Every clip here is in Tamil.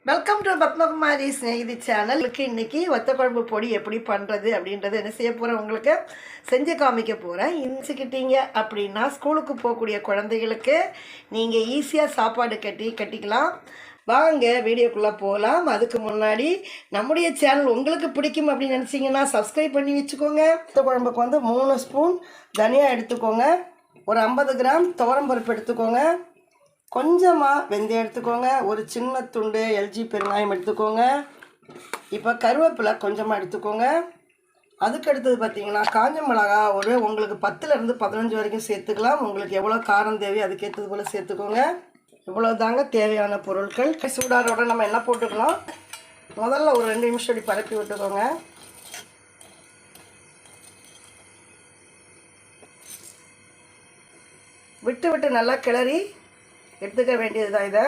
வெல்கம் டு பத்மகுமாரி ஸ்நேகிதி சேனலுக்கு. இன்றைக்கி வத்த குழம்பு பொடி எப்படி பண்ணுறது அப்படின்றது என்ன செய்ய போகிறேன், உங்களுக்கு செஞ்சு காமிக்க போகிறேன். இன்சுக்கிட்டீங்க அப்படின்னா ஸ்கூலுக்கு போகக்கூடிய குழந்தைகளுக்கு நீங்கள் ஈஸியாக சாப்பாடு கட்டிக்கலாம். வாங்க வீடியோக்குள்ளே போகலாம். அதுக்கு முன்னாடி நம்முடைய சேனல் உங்களுக்கு பிடிக்கும் அப்படின்னு நினச்சிங்கன்னா சப்ஸ்கிரைப் பண்ணி வச்சுக்கோங்க. வத்த குழம்புக்கு வந்து 3 ஸ்பூன் தனியா எடுத்துக்கோங்க, ஒரு 50 கிராம் துவரம்பருப்பு எடுத்துக்கோங்க, கொஞ்சமாக வெந்தயம் எடுத்துக்கோங்க, ஒரு சின்ன துண்டு எல்ஜி பெருங்காயம் எடுத்துக்கோங்க. இப்போ கருவேப்பிலை கொஞ்சமாக எடுத்துக்கோங்க. அதுக்கு அடுத்தது பார்த்திங்கன்னா காஞ்ச மிளகா ஒரு உங்களுக்கு 10லேருந்து 15 வரைக்கும் சேர்த்துக்கலாம். உங்களுக்கு எவ்வளோ காரம் தேவையோ அதுக்கேற்றது போல் சேர்த்துக்கோங்க. இவ்வளோ தாங்க தேவையான பொருட்கள். சூடாரோட நம்ம என்ன போட்டுக்கலாம், முதல்ல ஒரு 2 நிமிஷம் அப்படி பரப்பி விட்டுக்கோங்க. விட்டு நல்லா கிளறி எடுத்துக்க வேண்டியது தான். இதை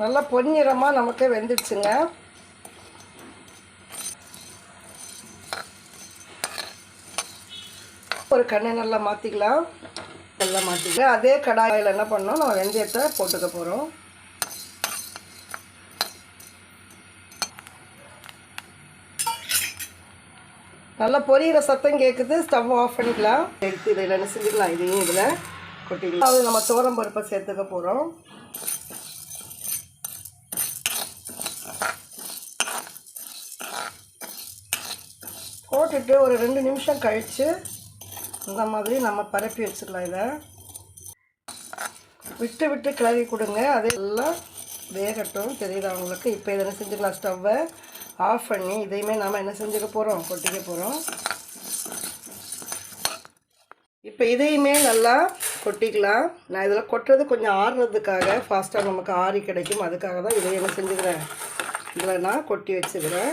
நல்லா பொன்னிறமாக நமக்கு வெந்துடுச்சுங்க. ஒரு கண்டெய்னரில் மாற்றிக்கலாம். நல்லா மாற்றிக்கலாம். அதே கடாயில் என்ன பண்ணோம், நம்ம வெந்தயத்தை போட்டுக்க போகிறோம். நல்லா பொரியிற சத்தம் கேட்குது. ஸ்டவ் ஆஃப் பண்ணிக்கலாம். எடுத்து இதில் என்ன செஞ்சுக்கலாம், இதையும் இதில் கொட்டிக்கலாம். அது நம்ம துவரம் பருப்பை சேர்த்துக்க போகிறோம். போட்டுட்டு ஒரு 2 நிமிஷம் கழித்து இந்த மாதிரி நம்ம பரப்பி வச்சுக்கலாம். இதை விட்டு கிளறி கொடுங்க. அதெல்லாம் வேகட்டும். தெரியுதா உங்களுக்கு? இப்போ இதை என்ன செஞ்சுக்கலாம், ஸ்டவ்வை ஆஃப் பண்ணி இதையுமே நாம் என்ன செஞ்சுக்க போகிறோம், கொட்டிக்க போகிறோம். இப்போ இதையுமே நல்லா கொட்டிக்கலாம். நான் இதில் கொட்டுறது கொஞ்சம் ஆறுறதுக்காக, ஃபாஸ்ட்டாக நமக்கு ஆறி கிடைக்கும். அதுக்காக தான் இதை என்ன செஞ்சுக்கிறேன், இதில் நான் கொட்டி வச்சுக்கிறேன்.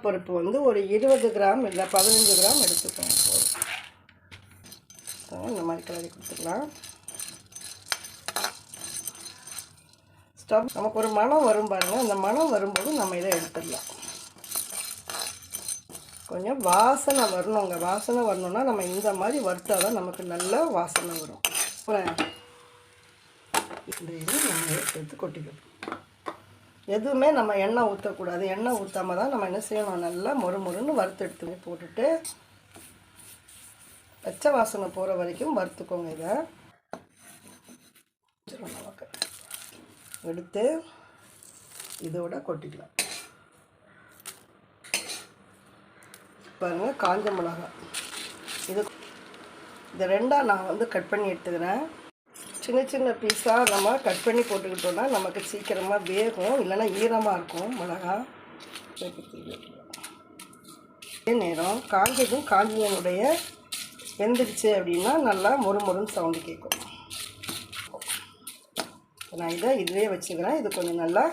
பருப்பு வந்து ஒரு 20 கிராம் இல்லை 15 கிராம் எடுத்துக்கோங்க போதும். இந்த மாதிரி கிளறி கொடுத்துக்கலாம். ஸ்டவ் நமக்கு ஒரு மணம் வரும் பாருங்கள். அந்த மணம் வரும்போது நம்ம இதை எடுத்துடலாம். கொஞ்சம் வாசனை வரணுங்க. வாசனை வரணுன்னா நம்ம இந்த மாதிரி வறுத்தா தான் நமக்கு நல்ல வாசனை வரும். இந்த இது நம்ம எடுத்து கொட்டிக்கணும். எதுவுமே நம்ம எண்ணெய் ஊற்றக்கூடாது. எண்ணெய் ஊற்றாமல் தான் நம்ம என்ன செய்யணும், நல்லா மொறுன்னு வறுத்து எடுத்து போட்டுட்டு பச்சை வாசனை போகிற வரைக்கும் வறுத்துக்கோங்க. இதை நமக்கு எடுத்து இதோட கொட்டிக்கலாம். பாருங்கள், காஞ்ச மிளகாய் இது 2ஆக நான் வந்து கட் பண்ணி எடுத்துக்கிறேன். சின்ன பீஸாக நம்ம கட் பண்ணி போட்டுக்கிட்டோன்னா நமக்கு சீக்கிரமாக வேகும், இல்லைன்னா ஈரமாக இருக்கும் மிளகாய். அதே நேரம் காஞ்சதனுடைய வெந்துடுச்சு அப்படின்னா நல்லா மொறுன்னு சவுண்டு கேட்கும். நான் இதுவே வச்சுக்கிறேன். இது கொஞ்சம் நல்லா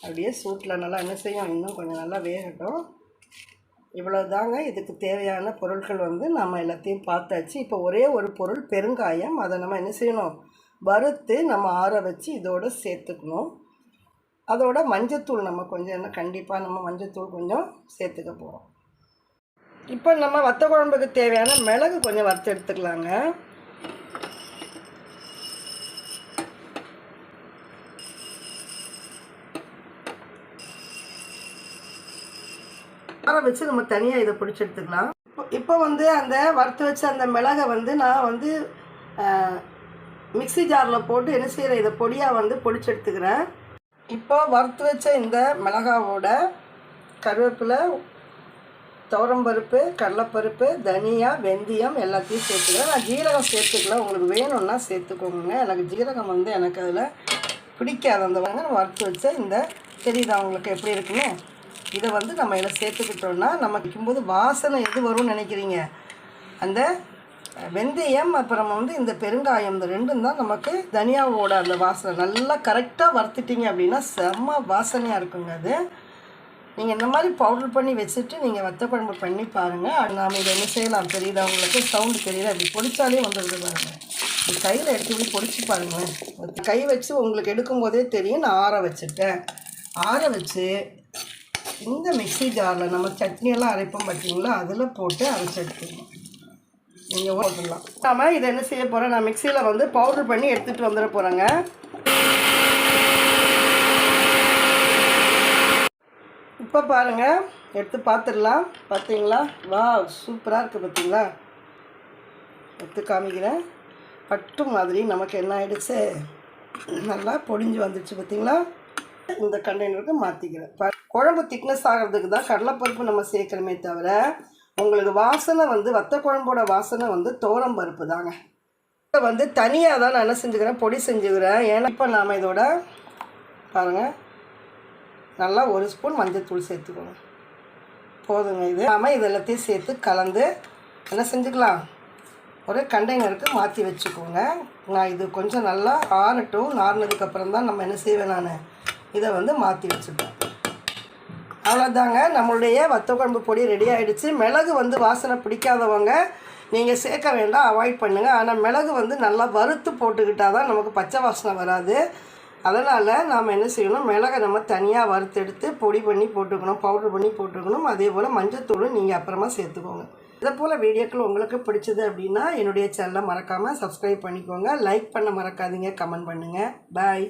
அப்படியே சூட்டில் நல்லா என்ன செய்யும், இன்னும் கொஞ்சம் நல்லா வேகட்டும். இவ்வளோ தாங்க இதுக்கு தேவையான பொருட்கள் வந்து நம்ம எல்லாத்தையும் பார்த்தாச்சு. இப்போ ஒரே ஒரு பொருள் பெருங்காயம். அதை நம்ம என்ன செய்யணும், வறுத்து நம்ம ஆற வச்சு இதோடு சேர்த்துக்கணும். அதோட மஞ்சத்தூள் நம்ம கொஞ்சம் கண்டிப்பாக நம்ம மஞ்சத்தூள் கொஞ்சம் சேர்த்துக்க போகிறோம். இப்போ நம்ம வத்த குழம்புக்கு தேவையான மிளகு கொஞ்சம் வறுத்து எடுத்துக்கலாங்க. ஆற வச்சு நம்ம தனியாக இதை பிடிச்சி எடுத்துக்கலாம். இப்போ வந்து அந்த வறுத்து வச்ச அந்த மிளகை வந்து நான் வந்து மிக்ஸி ஜாரில் போட்டு என்ன செய்கிறேன், இதை பொடியாக வந்து பொடிச்சு எடுத்துக்கிறேன். இப்போ வறுத்து வச்ச இந்த மிளகாவோட கருவேப்பிலை, துவரம்பருப்பு, கடலைப்பருப்பு, தனியா, வெந்தயம் எல்லாத்தையும் சேர்த்துக்கிறேன். நான் ஜீரகம் சேர்த்துக்கலாம். உங்களுக்கு வேணும்னா சேர்த்துக்கோங்க. எனக்கு ஜீரகம் வந்து எனக்கு அதில் பிடிக்காது. அந்த வறுத்து வச்ச இந்த தெரியுதா உங்களுக்கு எப்படி இருக்குன்னு, இதை வந்து நம்ம இதில் சேர்த்துக்கிட்டோன்னா நம்ம வைக்கும்போது வாசனை எது வரும்னு நினைக்கிறீங்க, அந்த வெந்தயம் அப்புறம் வந்து இந்த பெருங்காயம், இந்த 2ம் தான் நமக்கு தனியாவோட அந்த வாசனை. நல்லா கரெக்டாக வறுத்துட்டிங்க அப்படின்னா செம்ம வாசனையாக இருக்குங்க. அது நீங்கள் இந்த மாதிரி பவுடர் பண்ணி வச்சுட்டு நீங்கள் வத்த குழம்பு பண்ணி பாருங்கள். நாம் இதை என்ன செய்யலாம் தெரியுதா உங்களுக்கு, சவுண்டு தெரியுதா, இப்படி பொடிச்சாலே வந்துடுது பாருங்கள். இப்படி கையில் எடுத்து இப்படி பொடிச்சு பாருங்கள். கை வச்சு உங்களுக்கு எடுக்கும்போதே தெரியும். நான் ஆற வச்சுட்டேன். ஆற வச்சு இந்த மிக்ஸி ஜாரில் நம்ம சட்னியெல்லாம் அரைப்போம் பார்த்தீங்களா, அதில் போட்டு அரைச்சி எடுத்துக்கணும். நீங்கள் போட்டுடலாம். நம்ம இதை என்ன செய்ய போகிறேன், நான் மிக்சியில் வந்து பவுடர் பண்ணி எடுத்துகிட்டு வந்துட போகிறேங்க. இப்போ பாருங்கள், எடுத்து பார்த்துடலாம். பார்த்தீங்களா? வா, சூப்பராக இருக்குது பார்த்தீங்களா? எடுத்து காமிக்கிறேன். பட்டு மாதிரி நமக்கு என்ன ஆகிடுச்சு, நல்லா பொடிஞ்சு வந்துடுச்சு பார்த்தீங்களா? இந்த கண்டெய்னருக்கு மாற்றிக்கிறேன். குழம்பு திக்னஸ் ஆகிறதுக்கு தான் கடலைப்பருப்பு நம்ம சேர்க்குறமே தவிர, உங்களுக்கு வாசனை வந்து வத்த குழம்போட வாசனை வந்து துவரம்பருப்பு தாங்க. இப்போ வந்து தனியாக தான் நான் என்ன செஞ்சுக்கிறேன், பொடி செஞ்சுக்கிறேன். ஏன்னா இப்போ நாம் இதோட பாருங்கள், நல்லா 1 ஸ்பூன் மஞ்சள்தூள் சேர்த்துக்கோங்க. போதுங்க. இது நாம் இது எல்லாத்தையும் சேர்த்து கலந்து என்ன செஞ்சுக்கலாம், ஒரு கண்டெய்னருக்கு மாற்றி வச்சுக்கோங்க. நான் இது கொஞ்சம் நல்லா ஆறட்டும். ஆறுனதுக்கப்புறம் தான் நம்ம என்ன செய்வேன், நான் இதை வந்து மாற்றி வச்சுப்பேன். அவ்வளோதாங்க, நம்மளுடைய வத்த குழம்பு பொடி ரெடி ஆகிடுச்சு. மிளகு வந்து வாசனை பிடிக்காதவங்க நீங்கள் சேர்க்க வேண்டாம், அவாய்ட் பண்ணுங்கள். ஆனால் மிளகு வந்து நல்லா வறுத்து போட்டுக்கிட்டால் தான் நமக்கு பச்சை வாசனை வராது. அதனால் நாம் என்ன செய்யணும், மிளகை நம்ம தனியாக வறுத்தெடுத்து பொடி பண்ணி போட்டுக்கணும், பவுட்ரு பண்ணி போட்டுக்கணும். அதே போல் மஞ்சத்தூளும் நீங்கள் அப்புறமா சேர்த்துக்கோங்க. இதை போல் வீடியோக்கள் உங்களுக்கு பிடிச்சது அப்படின்னா என்னுடைய சேனலை மறக்காமல் சப்ஸ்கிரைப் பண்ணிக்கோங்க. லைக் பண்ண மறக்காதீங்க, கமெண்ட் பண்ணுங்கள். பாய்.